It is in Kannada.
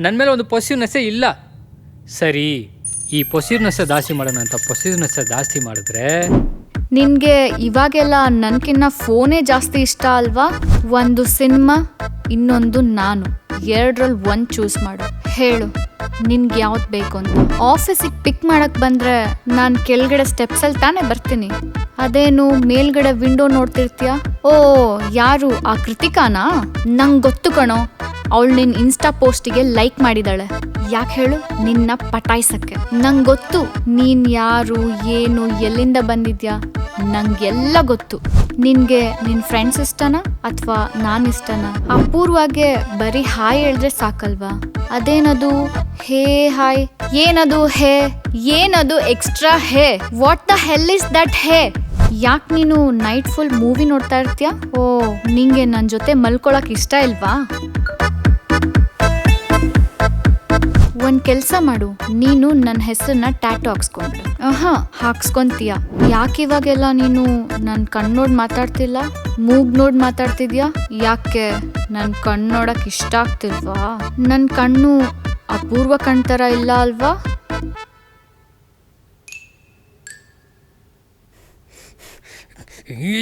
ನನ್ನ ಮೇಲೆ ಒಂದು ಪೊಸಿಟಿವ್ನೆಸ್ಸೇ ಇಲ್ಲ. ಸರಿ, ಈ ಪೊಸಿಟಿವ್ನೆಸ್ಸೇ ಜಾಸ್ತಿ ಮಾಡೋಣ ಅಂತ ಪೊಸಿಟಿವ್ನೆಸ್ಸೇ ಜಾಸ್ತಿ ಮಾಡಿದ್ರೆ ನಿನಗೆ ಇವಾಗೆಲ್ಲ ನನಗಿನ್ನ ಫೋನೇ ಜಾಸ್ತಿ ಇಷ್ಟ ಅಲ್ವಾ? ಒಂದು ಸಿನಿಮಾ, ಇನ್ನೊಂದು ನಾನು, ಎರಡರಲ್ಲಿ ಒಂದು ಚೂಸ್ ಮಾಡು. ಹೇಳು ನಿನ್ಗೆ ಯಾವ್ದು ಬೇಕು ಅಂತ. ಆಫೀಸಿಗೆ ಪಿಕ್ ಮಾಡಕ್ಕೆ ಬಂದರೆ ನಾನು ಕೆಳಗಡೆ ಸ್ಟೆಪ್ಸಲ್ಲಿ ತಾನೇ ಬರ್ತೀನಿ. ಅದೇನು ಮೇಲ್ಗಡೆ ವಿಂಡೋ ನೋಡ್ತಿರ್ತೀಯ? ಓ, ಯಾರು ಆ ಕೃತಿಕಾನಾ? ನಂಗೆ ಗೊತ್ತು ಕಣೋ, ಅವಳು ನಿನ್ನ ಇನ್ಸ್ಟಾ ಪೋಸ್ಟಿಗೆ ಲೈಕ್ ಮಾಡಿದಾಳೆ. ಯಾಕೆ ಹೇಳು? ನಿನ್ನ ಪಟಾಯಿಸಕ್ಕೆ. ನಂಗೆ ಗೊತ್ತು ನೀನು ಯಾರು, ಏನು, ಎಲ್ಲಿಂದ ಬಂದಿದ್ಯಾ, ನಂಗೆಲ್ಲ ಗೊತ್ತು. ನಿನಗೆ ನಿನ್ನ ಫ್ರೆಂಡ್ಸ್ ಇಷ್ಟನಾ ಅಥವಾ ನಾನು ಇಷ್ಟನಾ? ಅಪೂರ್ವಾಗೆ ಬರೀ ಹಾಯ್ ಹೇಳಿದ್ರೆ ಸಾಕಲ್ವಾ? ಅದೇನದು ಹೇ ಹಾಯ್? ಏನದು ಹೇ? ಏನದು ಎಕ್ಸ್ಟ್ರಾ ಹೇ? What the hell is that ಹೇ? ಯಾಕೆ ನೀನು ನೈಟ್ ಫುಲ್ ಮೂವಿ ನೋಡ್ತಾ ಇರ್ತೀಯ? ಓ, ನಿಂಗೆ ನನ್ನ ಜೊತೆ ಮಲ್ಕೊಳಕ್ ಇಷ್ಟ ಇಲ್ವಾ? ಒಂದು ಕೆಲಸ ಮಾಡು, ನೀನು ನನ್ನ ಹೆಸರನ್ನ ಟ್ಯಾಟು ಹಾಕ್ಸ್ಕೊಂಡು. ಹಾಕ್ಸ್ಕೊಂತೀಯ. ಯಾಕೆ ಇವಾಗೆಲ್ಲ ನೀನು ನನ್ನ ಕಣ್ಣು ನೋಡಿ ಮಾತಾಡ್ತಿಲ್ಲ, ಮೂಗ್ ನೋಡಿ ಮಾತಾಡ್ತಿದ್ಯಾ? ಯಾಕೆ ನನ್ನ ಕಣ್ಣು ನೋಡಕ್ ಇಷ್ಟ ಆಗ್ತಿಲ್ವಾ? ನನ್ನ ಕಣ್ಣು ಅಪೂರ್ವ ಕಣ್ತರ ಇಲ್ಲ ಅಲ್ವಾ? ಈ